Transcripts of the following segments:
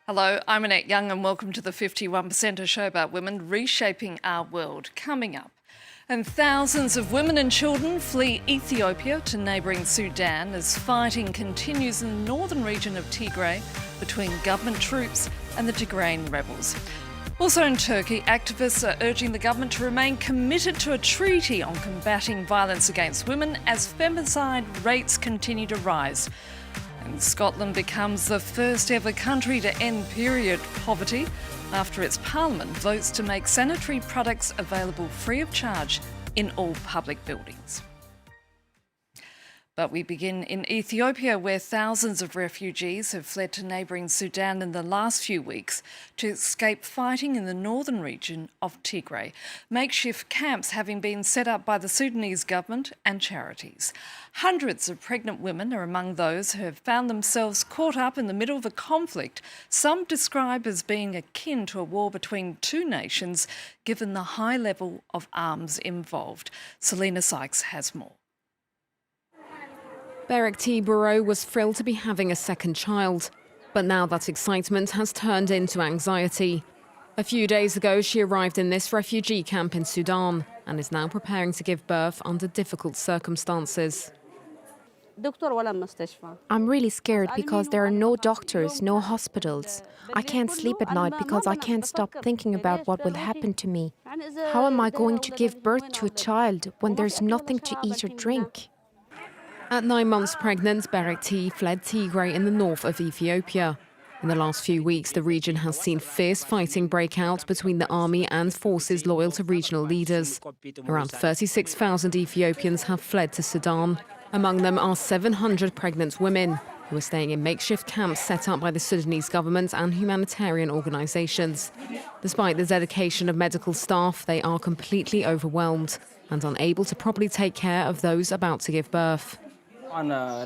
Hello, I'm Annette Young and welcome to the 51%, a show about women reshaping our world. Coming up, and thousands of women and children flee Ethiopia to neighbouring Sudan as fighting continues in the northern region of Tigray between government troops and the Tigrayan rebels. Also in Turkey, activists are urging the government to remain committed to a treaty on combating violence against women as femicide rates continue to rise. And Scotland becomes the first ever country to end period poverty after its parliament votes to make sanitary products available free of charge in all public buildings. But we begin in Ethiopia, where thousands of refugees have fled to neighbouring Sudan in the last few weeks to escape fighting in the northern region of Tigray, makeshift camps having been set up by the Sudanese government and charities. Hundreds of pregnant women are among those who have found themselves caught up in the middle of a conflict some describe as being akin to a war between two nations, given the high level of arms involved. Selena Sykes has more. Tigray was thrilled to be having a second child, but now that excitement has turned into anxiety. A few days ago, she arrived in this refugee camp in Sudan and is now preparing to give birth under difficult circumstances. I'm really scared because there are no doctors, no hospitals. I can't sleep at night because I can't stop thinking about what will happen to me. How am I going to give birth to a child when there's nothing to eat or drink? At 9 months pregnant, T fled Tigray in the north of Ethiopia. In the last few weeks, the region has seen fierce fighting break out between the army and forces loyal to regional leaders. Around 36,000 Ethiopians have fled to Sudan. Among them are 700 pregnant women who are staying in makeshift camps set up by the Sudanese government and humanitarian organisations. Despite the dedication of medical staff, they are completely overwhelmed and unable to properly take care of those about to give birth. The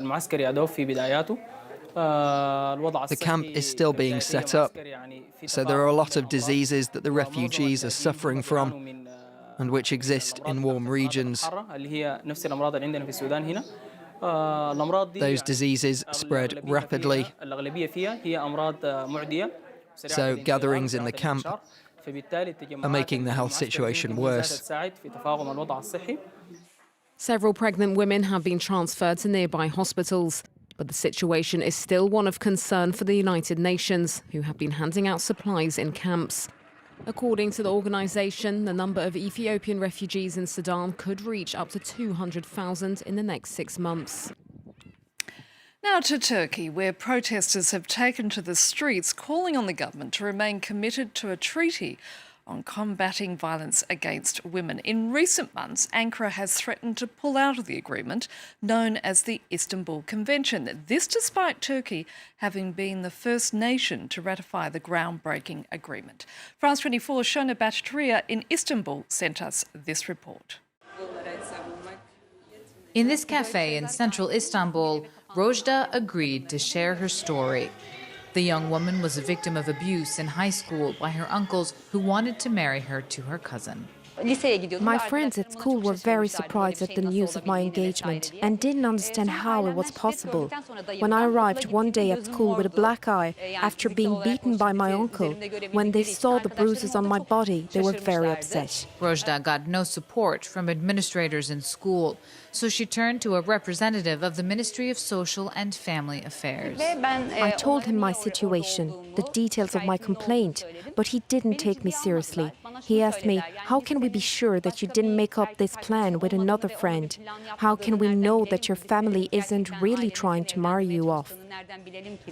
camp is still being set up, so there are a lot of diseases that the refugees are suffering from and which exist in warm regions. Those diseases spread rapidly, so gatherings in the camp are making the health situation worse. Several pregnant women have been transferred to nearby hospitals, but the situation is still one of concern for the United Nations, who have been handing out supplies in camps. According to the organisation, the number of Ethiopian refugees in Sudan could reach up to 200,000 in the next 6 months. Now to Turkey, where protesters have taken to the streets calling on the government to remain committed to a treaty on combating violence against women. In recent months, Ankara has threatened to pull out of the agreement known as the Istanbul Convention. This despite Turkey having been the first nation to ratify the groundbreaking agreement. France 24's Shona Bhattacharya in Istanbul sent us this report. In this cafe in central Istanbul, Rojda agreed to share her story. The young woman was a victim of abuse in high school by her uncles who wanted to marry her to her cousin. My friends at school were very surprised at the news of my engagement and didn't understand how it was possible. When I arrived one day at school with a black eye after being beaten by my uncle, when they saw the bruises on my body, they were very upset. Rojda got no support from administrators in school, so she turned to a representative of the Ministry of Social and Family Affairs. I told him my situation, the details of my complaint, but he didn't take me seriously. He asked me, how can we be sure that you didn't make up this plan with another friend? How can we know that your family isn't really trying to marry you off?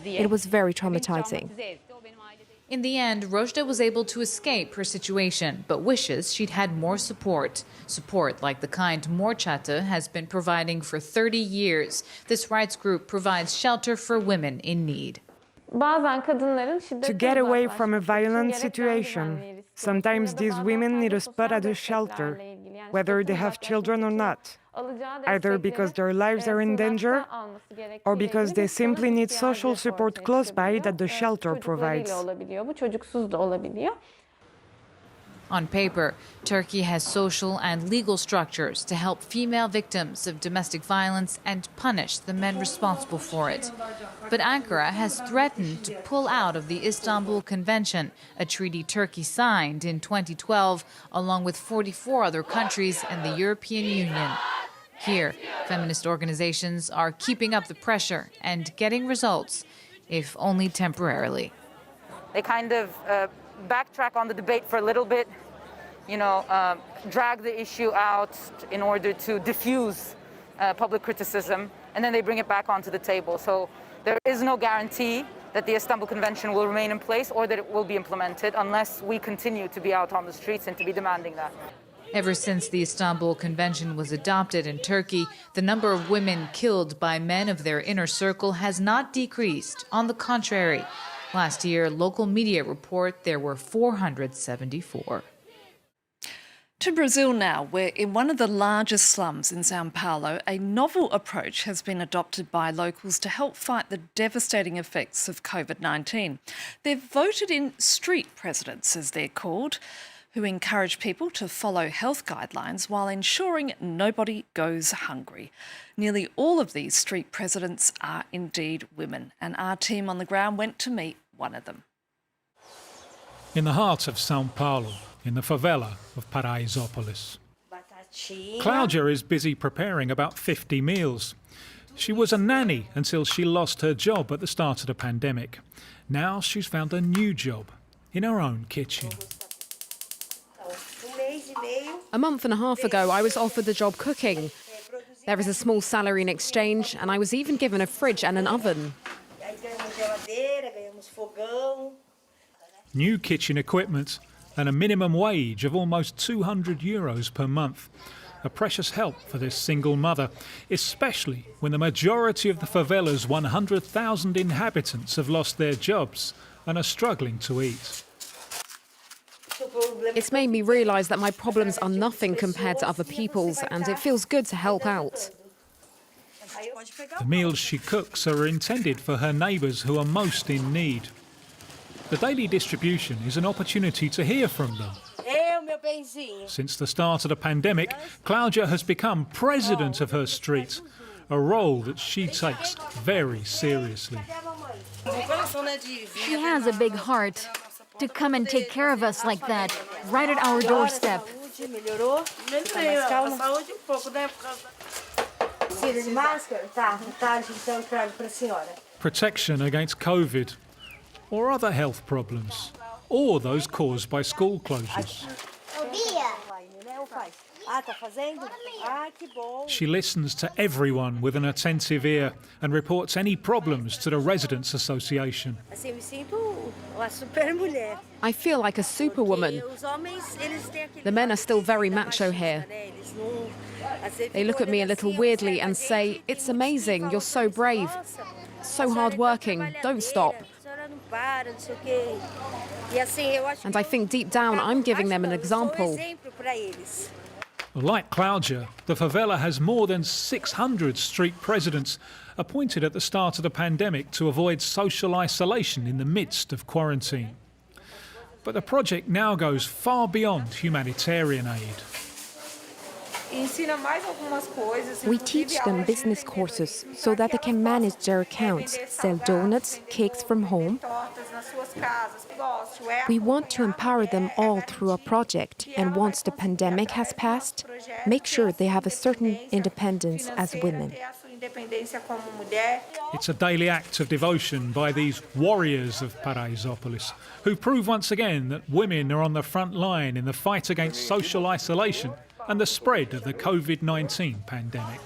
It was very traumatizing. In the end, Rojda was able to escape her situation, but wishes she'd had more support. Support like the kind Morchata has been providing for 30 years. This rights group provides shelter for women in need. To get away from a violent situation, sometimes these women need a spot at a shelter, whether they have children or not, either because their lives are in danger or because they simply need social support close by that the shelter provides. On paper, Turkey has social and legal structures to help female victims of domestic violence and punish the men responsible for it. But Ankara has threatened to pull out of the Istanbul Convention, a treaty Turkey signed in 2012, along with 44 other countries and the European Union. Here, feminist organizations are keeping up the pressure and getting results, if only temporarily. They kind of backtrack on the debate for a little bit, drag the issue out in order to diffuse public criticism, and then they bring it back onto the table. So there is no guarantee that the Istanbul Convention will remain in place or that it will be implemented unless we continue to be out on the streets and to be demanding that. Ever since the Istanbul Convention was adopted in Turkey, the number of women killed by men of their inner circle has not decreased. On the contrary, last year, local media report there were 474. To Brazil now, where in one of the largest slums in Sao Paulo, a novel approach has been adopted by locals to help fight the devastating effects of COVID-19. They've voted in street presidents, as they're called, who encourage people to follow health guidelines while ensuring nobody goes hungry. Nearly all of these street presidents are indeed women, and our team on the ground went to meet one of them. In the heart of Sao Paulo, in the favela of Paraisópolis, Cláudia is busy preparing about 50 meals. She was a nanny until she lost her job at the start of the pandemic. Now she's found a new job in her own kitchen. A month and a half ago, I was offered the job cooking. There is a small salary in exchange, and I was even given a fridge and an oven. New kitchen equipment and a minimum wage of almost €200 per month. A precious help for this single mother, especially when the majority of the favela's 100,000 inhabitants have lost their jobs and are struggling to eat. It's made me realise that my problems are nothing compared to other people's, and it feels good to help out. The meals she cooks are intended for her neighbours who are most in need. The daily distribution is an opportunity to hear from them. Since the start of the pandemic, Cláudia has become president of her street, a role that she takes very seriously. She has a big heart to come and take care of us like that, right at our doorstep. Protection against COVID or other health problems, or those caused by school closures. She listens to everyone with an attentive ear and reports any problems to the Residents' Association. I feel like a superwoman. The men are still very macho here. They look at me a little weirdly and say, "It's amazing, you're so brave, so hardworking, don't stop." And I think deep down I'm giving them an example. Like Cláudia, the favela has more than 600 street presidents appointed at the start of the pandemic to avoid social isolation in the midst of quarantine. But the project now goes far beyond humanitarian aid. We teach them business courses so that they can manage their accounts, sell donuts, cakes from home. We want to empower them all through a project, and once the pandemic has passed, make sure they have a certain independence as women. It's a daily act of devotion by these warriors of Paraisópolis, who prove once again that women are on the front line in the fight against social isolation and the spread of the COVID-19 pandemic.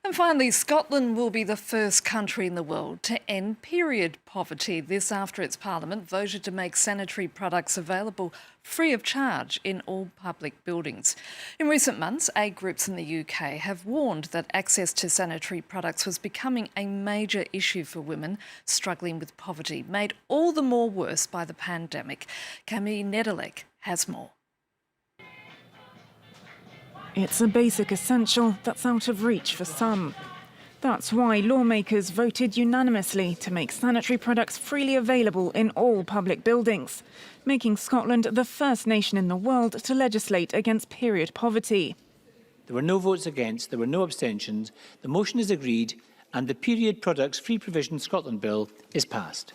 And finally, Scotland will be the first country in the world to end period poverty. This after its parliament voted to make sanitary products available free of charge in all public buildings. In recent months, aid groups in the UK have warned that access to sanitary products was becoming a major issue for women struggling with poverty, made all the more worse by the pandemic. Camille Nedelec has more. It's a basic essential that's out of reach for some. That's why lawmakers voted unanimously to make sanitary products freely available in all public buildings, making Scotland the first nation in the world to legislate against period poverty. There were no votes against, there were no abstentions. The motion is agreed and the Period Products Free Provision Scotland Bill is passed.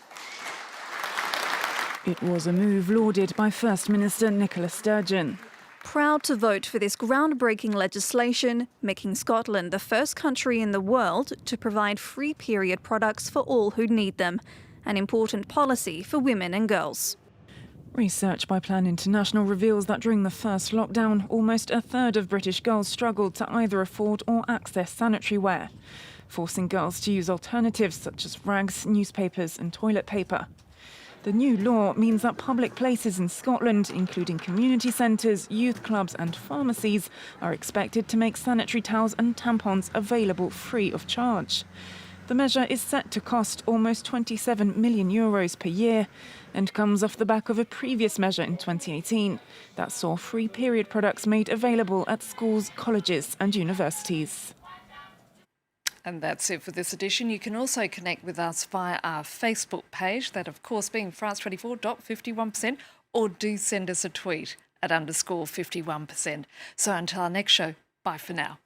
It was a move lauded by First Minister Nicola Sturgeon. Proud to vote for this groundbreaking legislation, making Scotland the first country in the world to provide free period products for all who need them. An important policy for women and girls. Research by Plan International reveals that during the first lockdown, almost a third of British girls struggled to either afford or access sanitary ware, forcing girls to use alternatives such as rags, newspapers and toilet paper. The new law means that public places in Scotland, including community centres, youth clubs and pharmacies, are expected to make sanitary towels and tampons available free of charge. The measure is set to cost almost €27 million per year and comes off the back of a previous measure in 2018 that saw free period products made available at schools, colleges and universities. And that's it for this edition. You can also connect with us via our Facebook page, that of course being France24.51%, or do send us a tweet at _51%. So until our next show, bye for now.